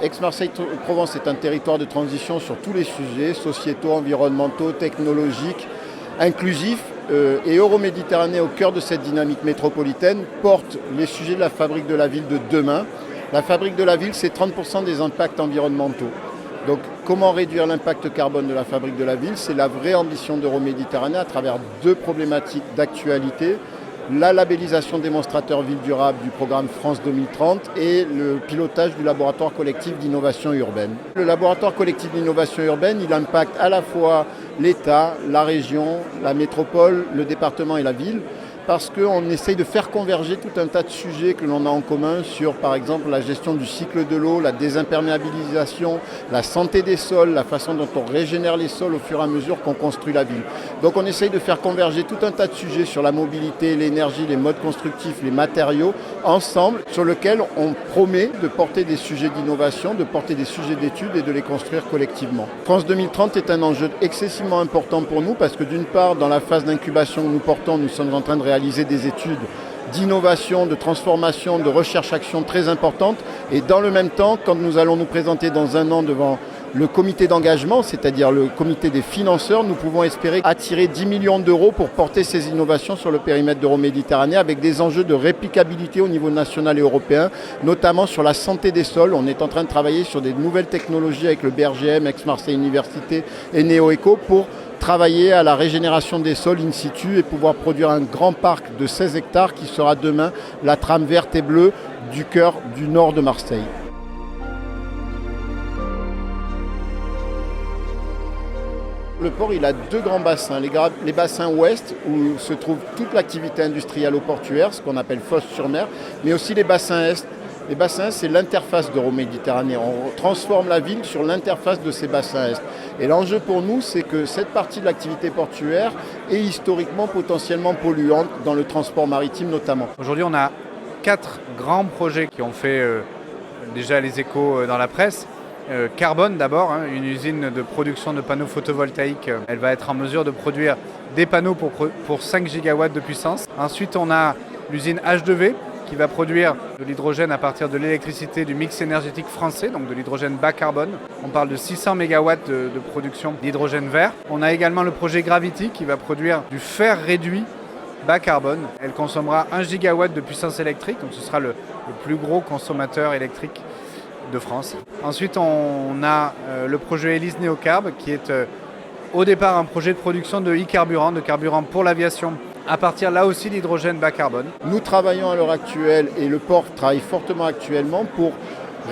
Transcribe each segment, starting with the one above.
Aix-Marseille-Provence est un territoire de transition sur tous les sujets, sociétaux, environnementaux, technologiques, inclusifs. Et Euroméditerranée, au cœur de cette dynamique métropolitaine, porte les sujets de la fabrique de la ville de demain. La fabrique de la ville, c'est 30% des impacts environnementaux. Donc comment réduire l'impact carbone de la fabrique de la ville? C'est la vraie ambition d'Euroméditerranée à travers deux problématiques d'actualité. La labellisation démonstrateur ville durable du programme France 2030 et le pilotage du laboratoire collectif d'innovation urbaine. Le laboratoire collectif d'innovation urbaine, il impacte à la fois l'État, la région, la métropole, le département et la ville, parce qu'on essaye de faire converger tout un tas de sujets que l'on a en commun sur, par exemple, la gestion du cycle de l'eau, la désimperméabilisation, la santé des sols, la façon dont on régénère les sols au fur et à mesure qu'on construit la ville. Donc on essaye de faire converger tout un tas de sujets sur la mobilité, l'énergie, les modes constructifs, les matériaux, ensemble, sur lesquels on promet de porter des sujets d'innovation, de porter des sujets d'études et de les construire collectivement. France 2030 est un enjeu excessivement important pour nous parce que d'une part, dans la phase d'incubation que nous portons, nous sommes en train de réaliser des études d'innovation, de transformation, de recherche-action très importantes. Et dans le même temps, quand nous allons nous présenter dans un an devant le comité d'engagement, c'est-à-dire le comité des financeurs, nous pouvons espérer attirer 10 millions d'euros pour porter ces innovations sur le périmètre d'Euroméditerranée avec des enjeux de réplicabilité au niveau national et européen, notamment sur la santé des sols. On est en train de travailler sur des nouvelles technologies avec le BRGM, Aix-Marseille Université et NeoEco pour travailler à la régénération des sols in situ et pouvoir produire un grand parc de 16 hectares qui sera demain la trame verte et bleue du cœur du nord de Marseille. Le port, il a deux grands bassins. Les bassins ouest, où se trouve toute l'activité industrielle au portuaire, ce qu'on appelle Fos-sur-Mer, mais aussi les bassins est. Les bassins, c'est l'interface d'Euroméditerranée. On transforme la ville sur l'interface de ces bassins est. Et l'enjeu pour nous, c'est que cette partie de l'activité portuaire est historiquement potentiellement polluante dans le transport maritime notamment. Aujourd'hui, on a 4 grands projets qui ont fait déjà les échos dans la presse. Carbone d'abord, une usine de production de panneaux photovoltaïques. Elle va être en mesure de produire des panneaux pour 5 gigawatts de puissance. Ensuite, on a l'usine H2V qui va produire de l'hydrogène à partir de l'électricité du mix énergétique français, donc de l'hydrogène bas carbone. On parle de 600 MW de production d'hydrogène vert. On a également le projet Gravity qui va produire du fer réduit bas carbone. Elle consommera 1 gigawatt de puissance électrique, donc ce sera le plus gros consommateur électrique de France. Ensuite, on a le projet Hélice Néocarb qui est au départ un projet de production de e-carburant, de carburant pour l'aviation, à partir là aussi d'hydrogène bas carbone. Nous travaillons à l'heure actuelle et le port travaille fortement actuellement pour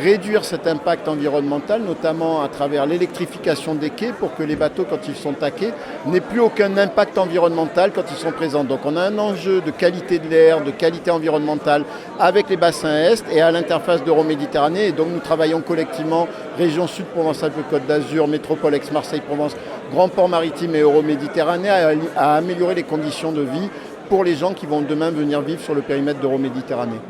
réduire cet impact environnemental, notamment à travers l'électrification des quais pour que les bateaux, quand ils sont à quai, n'aient plus aucun impact environnemental quand ils sont présents. Donc on a un enjeu de qualité de l'air, de qualité environnementale avec les bassins est et à l'interface d'Euroméditerranée. Et donc nous travaillons collectivement, région Sud Provence-Alpes-Côte d'Azur, métropole Aix-Marseille-Provence, Grand Port Maritime et Euroméditerranée à améliorer les conditions de vie pour les gens qui vont demain venir vivre sur le périmètre d'Euroméditerranée.